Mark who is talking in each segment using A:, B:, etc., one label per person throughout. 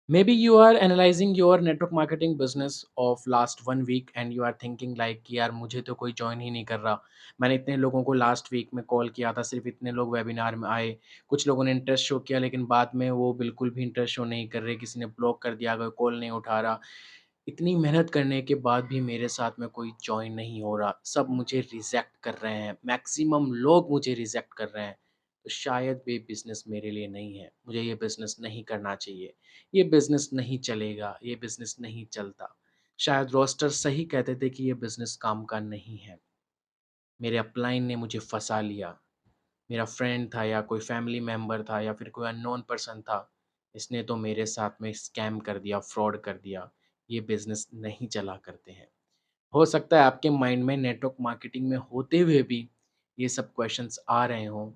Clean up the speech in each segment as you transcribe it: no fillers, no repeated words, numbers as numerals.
A: Maybe you are analyzing your network marketing business of last 1 week and you are thinking like कि यार मुझे तो कोई join ही नहीं कर रहा। मैंने इतने लोगों को लास्ट वीक में कॉल किया था, सिर्फ इतने लोग वेबिनार में आए। कुछ लोगों ने इंटरेस्ट शो किया लेकिन बाद में वो बिल्कुल भी इंटरेस्ट शो नहीं कर रहे, किसी ने ब्लॉक कर दिया, कोई कॉल नहीं उठा रहा। इतनी मेहनत करने के बाद भी मेरे साथ में कोई जॉइन नहीं हो रहा, सब मुझे रिजेक्ट कर रहे हैं, मैक्सिमम लोग मुझे रिजेक्ट कर रहे हैं। तो शायद ये बिज़नेस मेरे लिए नहीं है, मुझे ये बिज़नेस नहीं करना चाहिए, ये बिज़नेस नहीं चलेगा, ये बिज़नेस नहीं चलता। शायद रोस्टर सही कहते थे कि ये बिज़नेस काम का नहीं है। मेरे अपलाइन ने मुझे फँसा लिया, मेरा फ्रेंड था या कोई फैमिली मेंबर था या फिर कोई अननोन पर्सन था, इसने तो मेरे साथ में स्कैम कर दिया, फ्रॉड कर दिया, ये बिज़नेस नहीं चला करते हैं। हो सकता है आपके माइंड में नेटवर्क मार्केटिंग में होते हुए भी ये सब क्वेश्चंस आ रहे हों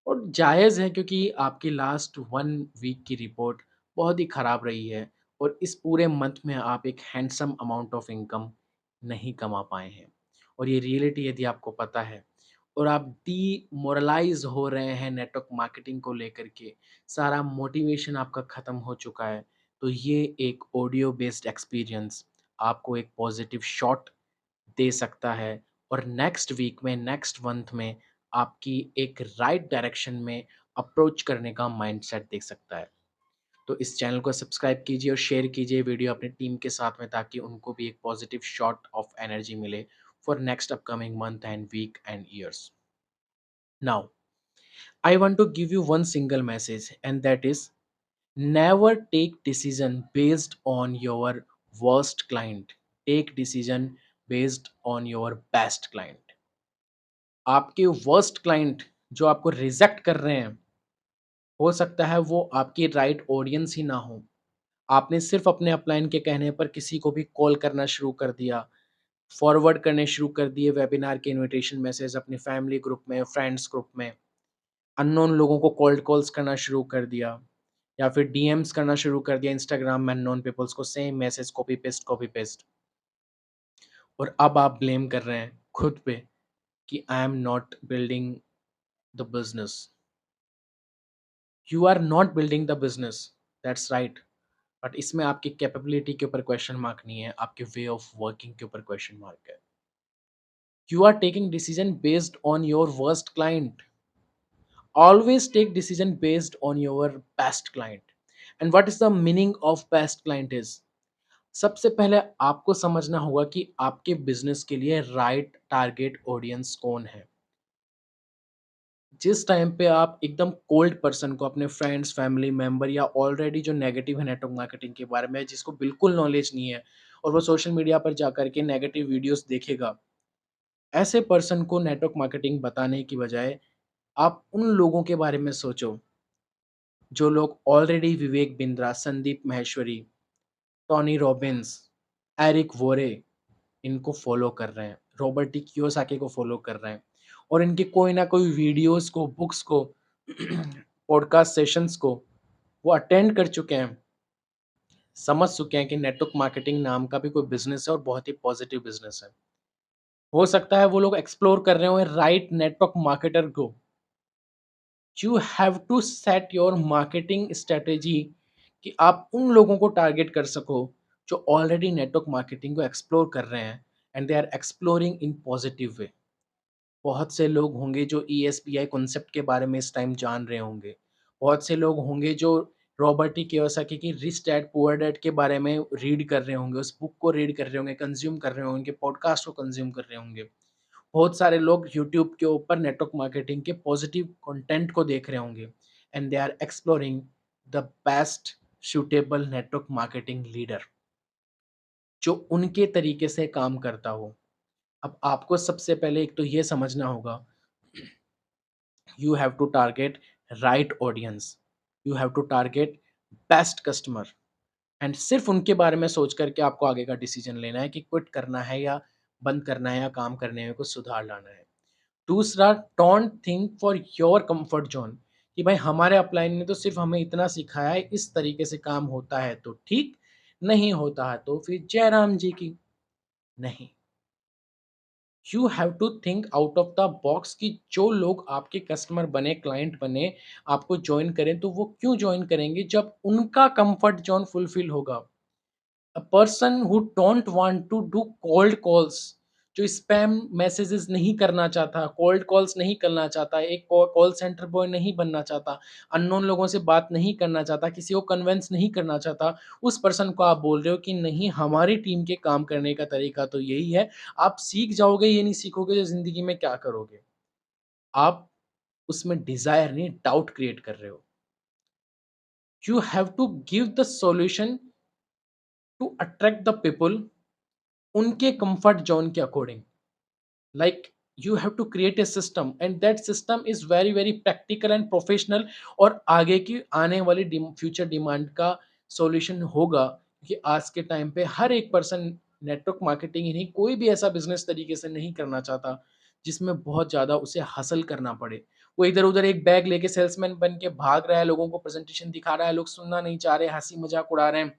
A: और जायज़ है क्योंकि आपकी लास्ट 1 वीक की रिपोर्ट बहुत ही ख़राब रही है और इस पूरे मंथ में आप एक हैंडसम अमाउंट ऑफ इनकम नहीं कमा पाए हैं और ये रियलिटी यदि आपको पता है और आप डीमोरलाइज़ हो रहे हैं नेटवर्क मार्केटिंग को लेकर के, सारा मोटिवेशन आपका ख़त्म हो चुका है, तो ये एक ऑडियो बेस्ड एक्सपीरियंस आपको एक पॉज़िटिव शॉट दे सकता है और नेक्स्ट वीक में, नेक्स्ट मंथ में आपकी एक राइट डायरेक्शन में अप्रोच करने का माइंडसेट दे सकता है। तो इस चैनल को सब्सक्राइब कीजिए और शेयर कीजिए वीडियो अपनी टीम के साथ में ताकि उनको भी एक पॉजिटिव शॉट ऑफ एनर्जी मिले for next upcoming month and weekend years. Now I want to give you one single message, and that is never take decision based on your worst client. Take decision based on your best client. आपके worst client जो आपको reject कर रहे हैं, हो सकता है वो आपकी राइट ऑडियंस ही ना हो। आपने सिर्फ अपने अपलाइन के कहने पर किसी को भी कॉल करना शुरू कर दिया, फॉरवर्ड करने शुरू कर दिए वेबिनार के इनविटेशन मैसेज अपनी फैमिली ग्रुप में, फ्रेंड्स ग्रुप में, अननोन लोगों को कोल्ड कॉल्स करना शुरू कर दिया या फिर डीएम्स करना शुरू कर दिया इंस्टाग्राम में अननोन पीपल्स को सेम मैसेज कॉपी पेस्ट और अब आप ब्लेम कर रहे हैं खुद पे कि I am not building the business. You are not building the business, that's right, but इसमें आपकी कैपेबिलिटी के ऊपर क्वेश्चन मार्क नहीं है, आपके वे ऑफ वर्किंग के ऊपर क्वेश्चन मार्क है। You are taking decision based on your worst client. Always take decision based on your best client. And what is the meaning of best client is? सबसे पहले आपको समझना होगा कि आपके बिजनेस के लिए राइट टारगेट ऑडियंस कौन है। जिस टाइम पे आप एकदम कोल्ड पर्सन को अपने फ्रेंड्स, फैमिली मेंबर या ऑलरेडी जो नेगेटिव है नेटवर्क मार्केटिंग के बारे में जिसको बिल्कुल नॉलेज नहीं है और वो सोशल मीडिया पर जाकर के नेगेटिव वीडियोस देखेगा, ऐसे पर्सन को नेटवर्क मार्केटिंग बताने की बजाय आप उन लोगों के बारे में सोचो जो लोग already Vivek Bindra, Sandeep Maheshwari, Tony Robbins, Eric Worre इनको फॉलो कर रहे हैं, रॉबर्ट टी कियोसाकी को फॉलो कर रहे हैं और इनके कोई ना कोई वीडियोस को, बुक्स को, पॉडकास्ट सेशंस को वो अटेंड कर चुके हैं, समझ चुके हैं कि नेटवर्क मार्केटिंग नाम का भी कोई बिजनेस है और बहुत ही पॉजिटिव बिजनेस है। हो सकता है वो लोग एक्सप्लोर कर रहे हो राइट नेटवर्क मार्केटर को। You have to set your marketing strategy कि आप उन लोगों को टारगेट कर सको जो ऑलरेडी नेटवर्क मार्केटिंग को एक्सप्लोर कर रहे हैं and they are exploring in positive way. बहुत से लोग होंगे जो ईएसपीआई कॉन्सेप्ट के बारे में इस टाइम जान रहे होंगे। बहुत से लोग होंगे जो रॉबर्ट टी कियोसाकी की रिच डैड पुअर डैड के बारे में रीड कर रहे होंगे, उस बुक को रीड कर रहे होंगे, कंज्यूम कर रहे होंगे, उनके पॉडकास्ट को कंज्यूम कर रहे होंगे। बहुत सारे लोग यूट्यूब के ऊपर नेटवर्क मार्केटिंग के पॉजिटिव कंटेंट को देख रहे होंगे and they are exploring the best suitable network marketing leader जो उनके तरीके से काम करता हो। अब आपको सबसे पहले एक तो ये समझना होगा, you have to target right audience, you have to target best customer and सिर्फ उनके बारे में सोच करके आपको आगे का डिसीजन लेना है कि क्विट करना है या बंद करना है या काम करने में कुछ सुधार लाना है। दूसरा, don't think for your comfort zone कि भाई हमारे अपलाइन ने तो सिर्फ हमें इतना सिखाया है, इस तरीके से काम होता है तो ठीक, नहीं होता है तो फिर जय राम जी की। नहीं, you have to think out of the box कि जो लोग आपके कस्टमर बने, क्लाइंट बने, आपको जॉइन करें, तो वो क्यों जॉइन करेंगे जब उनका कंफर्ट ज़ोन फुलफिल होगा। A person who don't want to do cold calls, जो स्पैम मैसेजेस नहीं करना चाहता, कोल्ड कॉल्स नहीं करना चाहता, एक कॉल सेंटर बॉय नहीं बनना चाहता, अननोन लोगों से बात नहीं करना चाहता, किसी को कन्विंस नहीं करना चाहता, उस पर्सन को आप बोल रहे हो कि नहीं, हमारी टीम के काम करने का तरीका तो यही है, आप सीख जाओगे, ये नहीं सीखोगे तो ज़िंदगी में क्या करोगे? आप उसमें डिज़ायर नहीं, डाउट क्रिएट कर रहे हो। You have to give the solution to attract the people उनके कंफर्ट ज़ोन के according. Like, you have to create a system and that system is very very practical and professional, और आगे की आने वाली फ्यूचर डिमांड का solution होगा, कि आज के टाइम पे हर एक पर्सन नेटवर्क मार्केटिंग ही नहीं, कोई भी ऐसा बिजनेस तरीके से नहीं करना चाहता जिसमें बहुत ज़्यादा उसे हासिल करना पड़े। वो इधर उधर एक बैग लेके सेल्समैन बन के भाग रहा है, लोगों को प्रेजेंटेशन दिखा रहा है, लोग सुनना नहीं चाह रहे, हंसी मजाक उड़ा रहे हैं,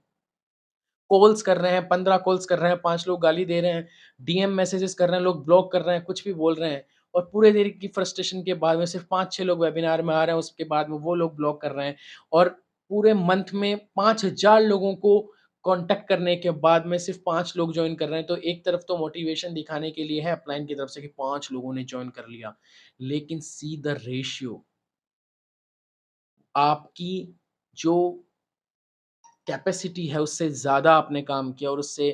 A: कॉल्स कर रहे हैं, 15 कॉल्स कर रहे हैं, 5 लोग गाली दे रहे हैं, डीएम मैसेजेस कर रहे हैं, लोग ब्लॉक कर रहे हैं, कुछ भी बोल रहे हैं, और पूरे देर की फ्रस्ट्रेशन के बाद में सिर्फ़ 5-6 लोग वेबिनार में आ रहे हैं, उसके बाद में वो लोग ब्लॉक कर रहे हैं, और पूरे मंथ में 5000 लोगों को कॉन्टैक्ट करने के बाद में सिर्फ़ 5 लोग जॉइन कर रहे हैं। तो एक तरफ तो मोटिवेशन दिखाने के लिए है अपलाइन की तरफ से कि 5 लोगों ने जॉइन कर लिया, लेकिन सी द रेशियो, आपकी जो कैपेसिटी है उससे ज़्यादा आपने काम किया और उससे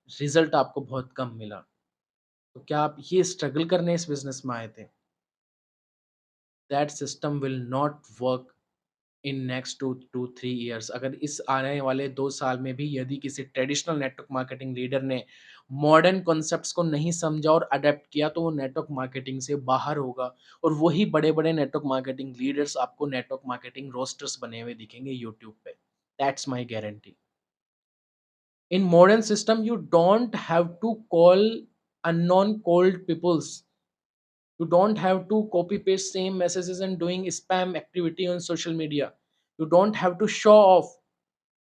A: रिज़ल्ट आपको बहुत कम मिला। तो क्या आप ये स्ट्रगल करने इस बिज़नेस में आए थे? That system will not work in next 2 to 3 years. अगर इस आने वाले 2 साल में भी यदि किसी ट्रेडिशनल नेटवर्क मार्केटिंग लीडर ने मॉडर्न कॉन्सेप्ट्स को नहीं समझा और अडॉप्ट किया, तो वो नेटवर्क मार्केटिंग से बाहर होगा, और वही बड़े-बड़े नेटवर्क मार्केटिंग लीडर्स आपको नेटवर्क मार्केटिंग रोस्टर्स बने हुए दिखेंगे यूट्यूब पे। That's my guarantee. In modern system, you don't have to call unknown cold peoples. You don't have to copy paste same messages and doing spam activity on social media. You don't have to show off.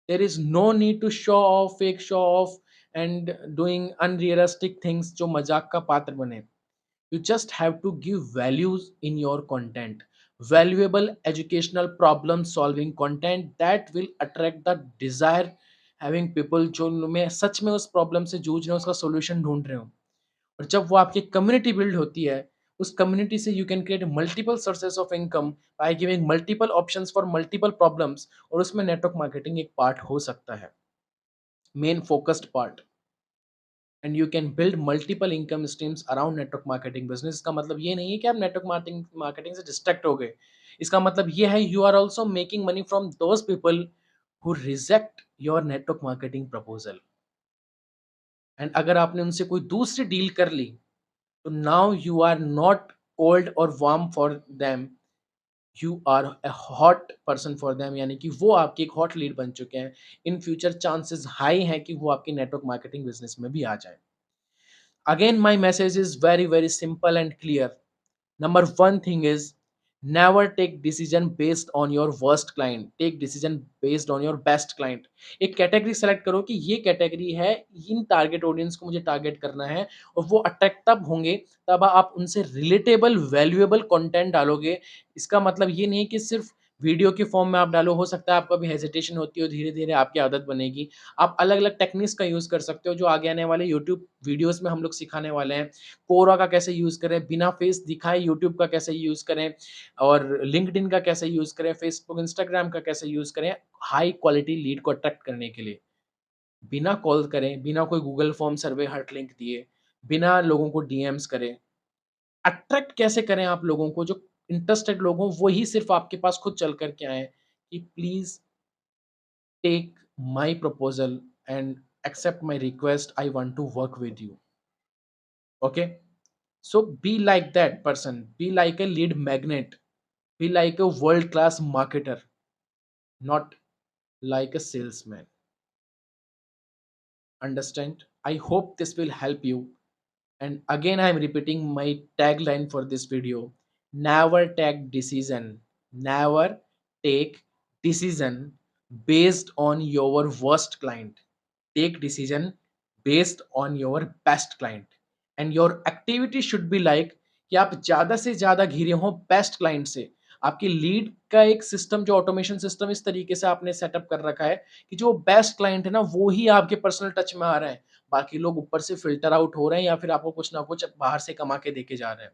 A: There is no need to show off, fake show off, and doing unrealistic things जो मजाक का पात्र बने. You just have to give values in your content. Valuable educational problem solving content that will attract the desire having people जो में सच में उस problem से जूझ रहे हैं, उसका सॉल्यूशन ढूंढ रहे हो। और जब वो आपकी कम्युनिटी बिल्ड होती है, उस कम्युनिटी से you can create multiple sources of income by giving multiple options for multiple problems, और उसमें नेटवर्क मार्केटिंग एक पार्ट हो सकता है, main focused part. And you can build multiple income streams around network marketing business. का मतलब ये नहीं है कि आप नेटवर्क मार्केटिंग मार्केटिंग से डिस्ट्रैक्ट हो गए। इसका मतलब ये है you are also making money from those people who reject your network marketing proposal. And अगर आपने उनसे कोई दूसरी डील कर ली, तो now you are not cold और warm for them, you are a hot person for them, यानी कि वो आपकी एक हॉट लीड बन चुके हैं। इन फ्यूचर चांसेस हाई हैं कि वो आपकी नेटवर्क मार्केटिंग बिजनेस में भी आ जाए। Again, my message is very, very simple and clear. Number one thing is never take decision based on your worst client. Take decision based on your best client. एक category select करो कि ये category है, in target audience को मुझे target करना है, और वो अट्रैक्ट तब होंगे तब आप उनसे रिलेटेबल वैल्यूएबल कंटेंट डालोगे। इसका मतलब ये नहीं कि सिर्फ वीडियो के फॉर्म में आप डालो, हो सकता है आपको अभी हेजिटेशन होती हो, धीरे धीरे आपकी आदत बनेगी। आप अलग अलग टेक्निक्स का यूज़ कर सकते हो जो आगे आने वाले यूट्यूब वीडियोस में हम लोग सिखाने वाले हैं। कोरा का कैसे यूज़ करें, बिना फेस दिखाए यूट्यूब का कैसे यूज़ करें, और लिंक्डइन का कैसे यूज़ करें, फेसबुक, इंस्टाग्राम का कैसे यूज़ करें, हाई क्वालिटी लीड को अट्रैक्ट करने के लिए। बिना कॉल करें, बिना कोई गूगल फॉर्म सर्वे हर्ट लिंक दिए, बिना लोगों को डीएम्स करें। अट्रैक्ट कैसे करें आप लोगों को, जो इंटरेस्टेड लोग हों, वही सिर्फ़ आपके पास खुद चल कर के आएँ कि please take my proposal and accept my request, I want to work with you. Okay? So be like that person. Be like a lead magnet. Be like a world class marketer, not like a salesman. Understand? I hope this will help you. And again, I am repeating my tagline for this video. Never take decision. Never take decision based on your worst client. Take decision based on your best client. And your activity should be like कि आप ज़्यादा से ज़्यादा घिरे हों best client से। आपकी lead का एक सिस्टम जो ऑटोमेशन सिस्टम इस तरीके से आपने सेटअप कर रखा है कि जो बेस्ट क्लाइंट है ना, वो ही आपके पर्सनल टच में आ रहे हैं। बाकी लोग ऊपर से फ़िल्टर आउट हो रहे हैं या फिर आपको कुछ ना कुछ बाहर से कमा के देके जा रहे हैं।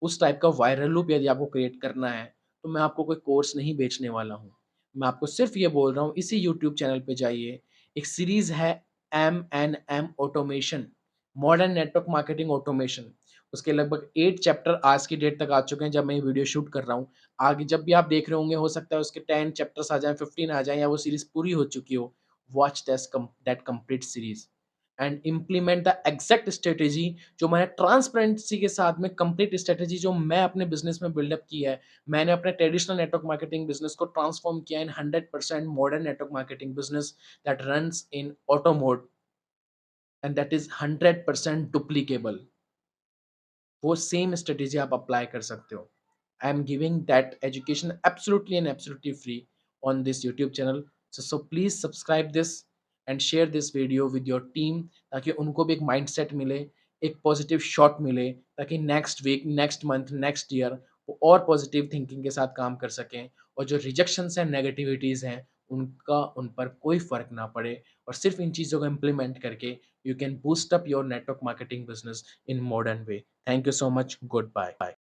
A: उस टाइप का वायरल लूप यदि आपको क्रिएट करना है, तो मैं आपको कोई कोर्स नहीं बेचने वाला हूँ। मैं आपको सिर्फ़ ये बोल रहा हूँ, इसी यूट्यूब चैनल पे जाइए, एक सीरीज़ है MNM automation, modern network marketing automation. उसके लगभग 8 चैप्टर आज की डेट तक आ चुके हैं जब मैं ये वीडियो शूट कर रहा हूँ। आगे जब भी आप देख रहे होंगे हो सकता है उसके 10 चैप्टर्स आ जाएँ, 15 आ जाएँ या वो सीरीज़ पूरी हो चुकी हो। Watch that complete series and implement the exact strategy जो मैंने ट्रांसपेरेंसी के साथ में कंप्लीट स्ट्रैटेजी जो मैं अपने बिज़नेस में बिल्डअप की है। मैंने अपने ट्रेडिशनल नेटवर्क मार्केटिंग बिज़नेस को ट्रांसफ़ॉर्म किया इन 100% modern network marketing business that runs in auto mode and that is 100% duplicable. वो सेम स्ट्रैटेजी आप अप्लाई कर सकते हो। I am giving that education absolutely and absolutely free on this YouTube channel. So please subscribe this and share this video with your team ताकि उनको भी एक mindset मिले, एक पॉजिटिव शॉट मिले ताकि next week, next month, next year वो और पॉजिटिव थिंकिंग के साथ काम कर सकें और जो रिजेक्शंस हैं, नेगेटिविटीज़ हैं, उनका उन पर कोई फ़र्क ना पड़े और सिर्फ़ इन चीज़ों को इम्प्लीमेंट करके you can boost up your network marketing business in modern way. Thank you so much. Goodbye.